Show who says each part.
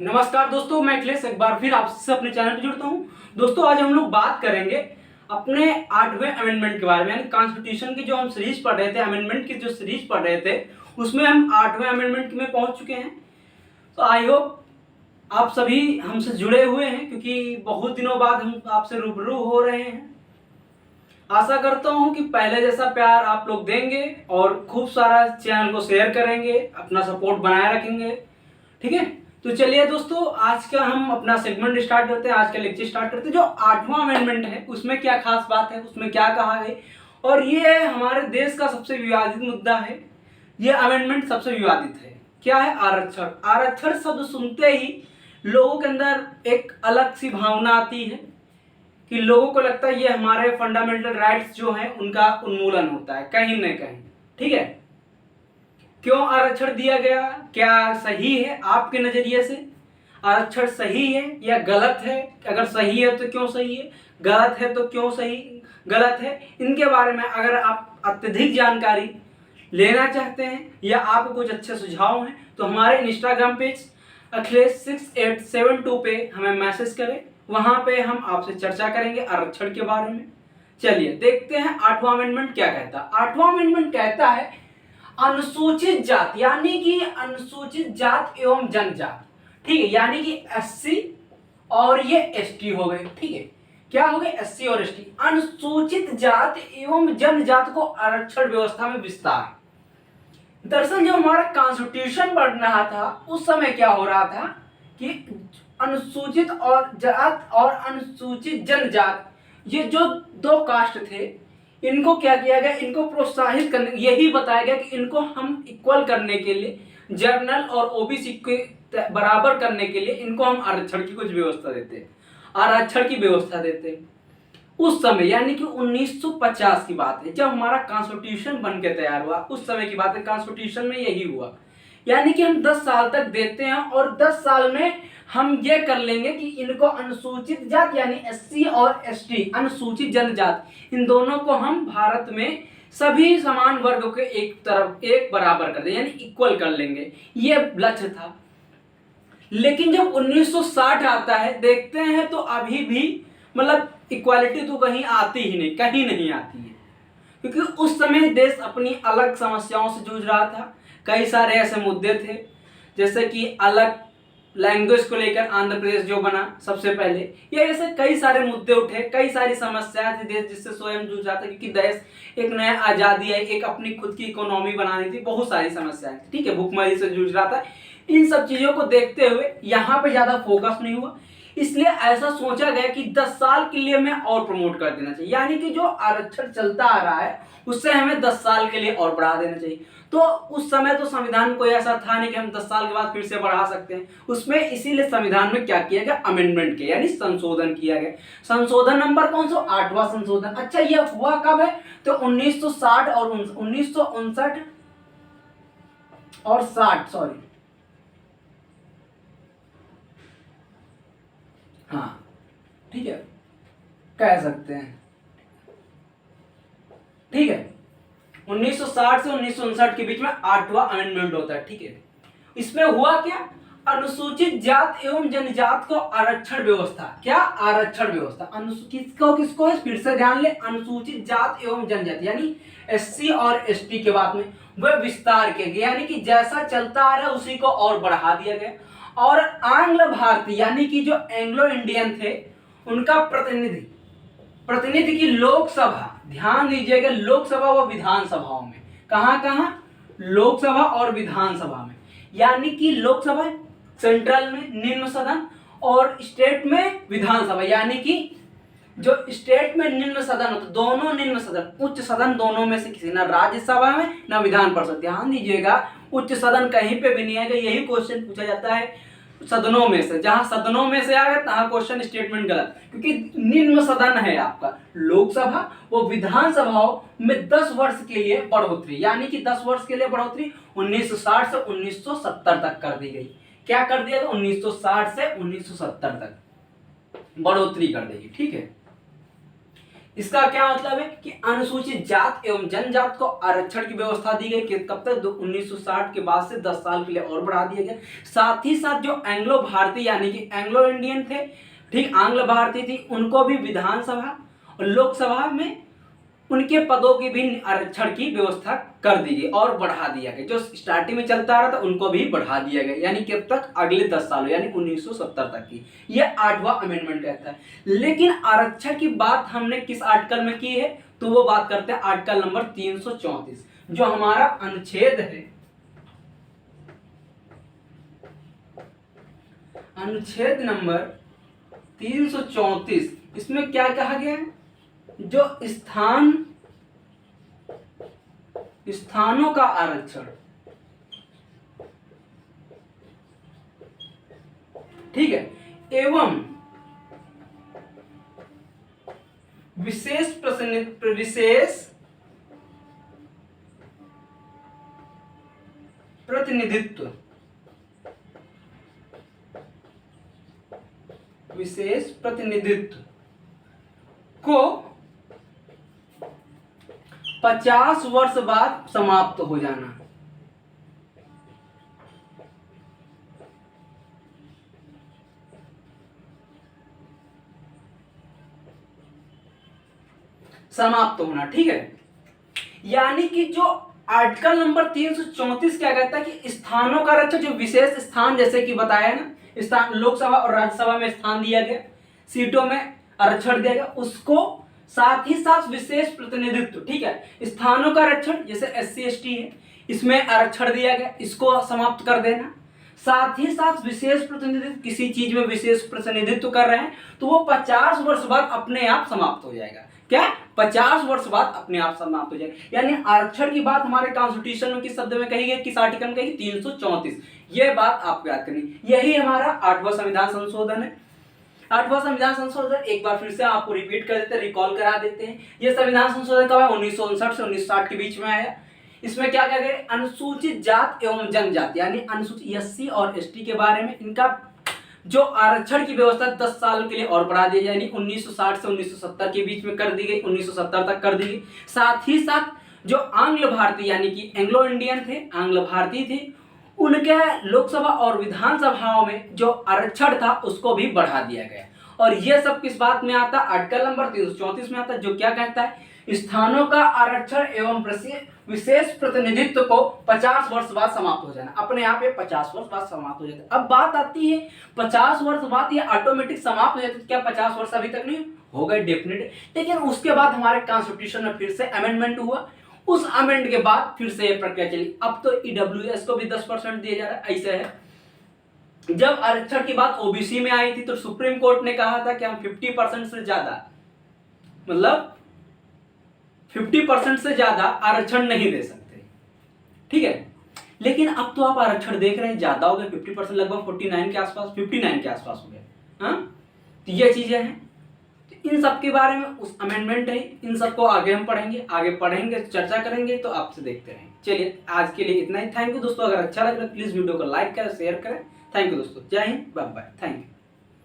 Speaker 1: नमस्कार दोस्तों, मैं अखिलेश एक बार फिर आपसे अपने चैनल पर जुड़ता हूं। दोस्तों, आज हम लोग बात करेंगे अपने 8वें अमेंडमेंट के बारे में, यानी कॉन्स्टिट्यूशन की जो हम सीरीज पढ़ रहे थे, अमेंडमेंट की जो सीरीज पढ़ रहे थे, उसमें हम 8वें अमेंडमेंट में पहुंच चुके हैं। तो आई होप आप सभी हमसे जुड़े हुए हैं, क्योंकि बहुत दिनों बाद हम आपसे रूबरू हो रहे हैं। आशा करता हूं कि पहले जैसा प्यार आप लोग देंगे और खूब सारा चैनल को शेयर करेंगे, अपना सपोर्ट बनाए रखेंगे। ठीक है, तो चलिए दोस्तों, आज का हम अपना सेगमेंट स्टार्ट करते हैं, आज का लेक्चर स्टार्ट करते हैं। जो 8वां अमेंडमेंट है उसमें क्या खास बात है, उसमें क्या कहा गया, और ये हमारे देश का सबसे विवादित मुद्दा है। ये अमेंडमेंट सबसे विवादित है। क्या है? आरक्षण। आरक्षण शब्द सुनते ही लोगों के अंदर एक अलग सी भावना आती है कि लोगों को लगता है ये हमारे फंडामेंटल राइट्स जो हैं उनका उन्मूलन होता है कहीं न कहीं। ठीक है, क्यों आरक्षण दिया गया? क्या सही है आपके नजरिए से? आरक्षण सही है या गलत है? अगर सही है तो क्यों सही है, गलत है तो क्यों सही गलत है? इनके बारे में अगर आप अत्यधिक जानकारी लेना चाहते हैं या आपको कुछ अच्छे सुझाव हैं तो हमारे इंस्टाग्राम पेज अखिलेश 6872 पे हमें मैसेज करें, वहां पे हम आपसे चर्चा करेंगे आरक्षण के बारे में। चलिए देखते हैं 8वां अमेंडमेंट क्या कहता है। 8वां अमेंडमेंट कहता है अनुसूचित जाति, यानी कि अनुसूचित जात एवं जनजात। ठीक है, यानी कि एससी और ये एसटी हो गए। ठीक है, क्या हो गए? एससी और एसटी। अनुसूचित जात एवं जनजात को आरक्षण व्यवस्था में विस्तार। दरअसल जो हमारा कॉन्स्टिट्यूशन बन रहा था उस समय क्या हो रहा था कि अनुसूचित और जात और अनुसूचित जनजात, ये जो दो कास्ट थे, इनको क्या किया गया? इनको प्रोत्साहित करने, यही बताया गया कि इनको हम इक्वल करने के लिए, जनरल और ओबीसी के बराबर करने के लिए इनको हम आरक्षण की कुछ व्यवस्था देते, आरक्षण की व्यवस्था देते। उस समय यानी कि 1950 की बात है, जब हमारा कॉन्स्टिट्यूशन बन के तैयार हुआ, उस समय की बात है। कॉन्स्टिट्यूशन में यही हुआ, यानी कि हम 10 साल तक देते हैं और 10 साल में हम ये कर लेंगे कि इनको अनुसूचित जात यानी एससी और एसटी, अनुसूचित जनजात, इन दोनों को हम भारत में सभी समान वर्ग के एक तरफ एक बराबर कर दें, यानी इक्वल कर लेंगे। ये लक्ष्य था। लेकिन जब 1960 आता है, देखते हैं तो अभी भी मतलब इक्वालिटी तो कहीं आती ही नहीं, कहीं नहीं आती है, क्योंकि उस समय देश अपनी अलग समस्याओं से जूझ रहा था। कई सारे ऐसे मुद्दे थे, जैसे कि अलग लैंग्वेज को लेकर आंध्र प्रदेश जो बना सबसे पहले, ये ऐसे कई सारे मुद्दे उठे, कई सारी समस्याएं थी देश जिससे स्वयं जूझ रहा था, क्योंकि देश एक नया आज़ादी आई, एक अपनी खुद की इकोनॉमी बनानी थी, बहुत सारी समस्याएं थी। ठीक है, भूखमरी से जूझ रहा था। इन सब चीज़ों को देखते हुए यहाँ पे ज़्यादा फोकस नहीं हुआ, इसलिए ऐसा सोचा गया कि 10 साल के लिए हमें और प्रमोट कर देना चाहिए, यानी कि जो आरक्षण चलता आ रहा है उससे हमें 10 साल के लिए और बढ़ा देना चाहिए। तो उस समय तो संविधान कोई ऐसा था नहीं कि हम 10 साल के बाद फिर से बढ़ा सकते हैं उसमें, इसीलिए संविधान में क्या किया गया? अमेंडमेंट किया, यानी संशोधन किया गया। संशोधन नंबर कौन सा? 8वां संशोधन। अच्छा, ये हुआ कब है? तो 1960 और 1959 और 60, सॉरी, हाँ ठीक है, कह सकते हैं। ठीक है, 1960 से 1959 के बीच में 8वां अमेंडमेंट होता है। ठीक है, इसमें हुआ क्या? अनुसूचित जात एवं जनजात को आरक्षण व्यवस्था। क्या? आरक्षण व्यवस्था। किसको किसको है? फिर से ध्यान ले, अनुसूचित जात एवं जनजात यानी एससी और एसटी के बाद में वह विस्तार किया गया, यानी कि जैसा चलता आ रहा है उसी को और बढ़ा दिया गया। और आंग्ल भारतीय यानी कि जो एंग्लो इंडियन थे उनका प्रतिनिधि की लोकसभा, ध्यान दीजिएगा, लोकसभा व विधानसभाओं में, कहां कहां? लोकसभा और विधानसभा में, यानी कि लोकसभा सेंट्रल में निम्न सदन और स्टेट में विधानसभा, यानी कि जो स्टेट में निम्न सदन होता, दोनों निम्न सदन, उच्च सदन दोनों में से किसी, ना राज्यसभा में ना विधान परिषद। ध्यान दीजिएगा, उच्च सदन कहीं पे भी नहीं आएगा, यही क्वेश्चन पूछा जाता है सदनों में से, जहां सदनों में से आ गया तहां क्वेश्चन स्टेटमेंट गलत, क्योंकि निम्न सदन है आपका लोकसभा, वो विधानसभाओं में 10 वर्ष के लिए बढ़ोतरी, यानी कि 10 वर्ष के लिए बढ़ोतरी 1960 से 1970 तक कर दी गई। क्या कर दिया? 1960 से 1970 तक बढ़ोतरी कर देगी। ठीक है, इसका क्या मतलब है कि अनुसूचित जात एवं जनजात को आरक्षण की व्यवस्था दी गई कि कब तक 1960 के बाद से 10 साल के लिए और बढ़ा दिया गया। साथ ही साथ जो एंग्लो भारतीय यानी कि एंग्लो इंडियन थे, ठीक, आंग्ल भारतीय थी, उनको भी विधानसभा और लोकसभा में उनके पदों की भी आरक्षण की व्यवस्था कर दी गई और बढ़ा दिया गया। जो स्टार्टिंग में चलता रहा था उनको भी बढ़ा दिया गया, यानी कब तक, अगले 10 सालों यानी 1970 तक की। यह 8वां अमेंडमेंट कहता है। लेकिन आरक्षण की बात हमने किस आर्टिकल में की है, तो वो बात करते हैं आर्टिकल नंबर 334, जो हमारा अनुच्छेद है, अनुच्छेद नंबर 334। इसमें क्या कहा गया है, जो स्थानों का आरक्षण, ठीक है, एवं विशेष प्रतिनिधित्व, विशेष प्रतिनिधित्व को 50 वर्ष बाद समाप्त हो जाना। समाप्त होना, ठीक है। यानी कि जो आर्टिकल नंबर 334 क्या कहता है कि स्थानों का आरक्षण, जो विशेष स्थान जैसे कि बताया ना, स्थान लोकसभा और राज्यसभा में स्थान दिया गया, सीटों में आरक्षण दिया गया, उसको साथ ही साथ विशेष प्रतिनिधित्व, ठीक है, स्थानों का आरक्षण जैसे SC ST है, इसमें आरक्षण दिया गया, इसको समाप्त कर देना। साथ ही साथ विशेष प्रतिनिधित्व, किसी चीज में विशेष प्रतिनिधित्व कर रहे हैं तो वो 50 वर्ष बाद अपने आप समाप्त हो जाएगा। क्या, 50 वर्ष बाद अपने आप समाप्त हो जाएगा। यानी आरक्षण की बात हमारे कॉन्स्टिट्यूशन में किस शब्द में कही गई, किस आर्टिकल में कही, 334। यह बात आपको याद करनी। यही हमारा 8वां संविधान संशोधन है। 8वां संविधान संशोधन एक बार फिर से आपको रिपीट कर देते हैं, रिकॉल करा देते हैं। यह संविधान संशोधन कब है, 1959 से 1960 के बीच में आया। इसमें क्या क्या गया, अनुसूचित जात एवं जनजाति यानी अनुसूचित SC और ST के बारे में इनका जो आरक्षण की व्यवस्था 10 साल के लिए और बढ़ा दी, यानी 1960 से 1970 के बीच में कर दी गई, 1970 तक कर दी गई। साथ ही साथ जो आंग्ल भारतीय यानी कि एंग्लो इंडियन थे, आंग्ल भारतीय थे, उनके लोकसभा और विधानसभाओं में जो आरक्षण था उसको भी बढ़ा दिया गया। और यह सब किस बात में आता है, आर्टिकल नंबर 334 में आता है, जो क्या कहता है, स्थानों का आरक्षण एवं विशेष प्रतिनिधित्व को 50 वर्ष बाद समाप्त हो जाना। अपने आप ये 50 वर्ष बाद समाप्त हो जाता है। अब बात आती है 50 वर्ष बाद ये ऑटोमेटिक समाप्त हो जाता है, क्या 50 वर्ष अभी तक नहीं हो गए, डेफिनेट। लेकिन उसके बाद हमारे कॉन्स्टिट्यूशन में फिर से अमेंडमेंट हुआ, उस अमेंड के बाद फिर से ये प्रक्रिया चली। अब तो EWS को भी 10% दिया जा रहा है। ऐसे है, जब आरक्षण की बात OBC में आई थी तो सुप्रीम कोर्ट ने कहा था कि हम 50% से ज्यादा, मतलब 50% से ज्यादा आरक्षण नहीं दे सकते, ठीक है। लेकिन अब तो आप आरक्षण देख रहे हैं ज्यादा हो गए, 50%, लगभग 49 के आसपास, 59 के आसपास हो गए। हाँ, तो ये चीजें हैं। तो इन सब के बारे में उस अमेंडमेंट है, इन सबको आगे हम पढ़ेंगे, आगे पढ़ेंगे, चर्चा करेंगे, तो आपसे देखते रहेंगे। चलिए आज के लिए इतना ही। थैंक यू दोस्तों। अगर अच्छा लग रहा है प्लीज वीडियो को लाइक करें, शेयर करें। थैंक यू दोस्तों। जय Hind, bye bye, thank you.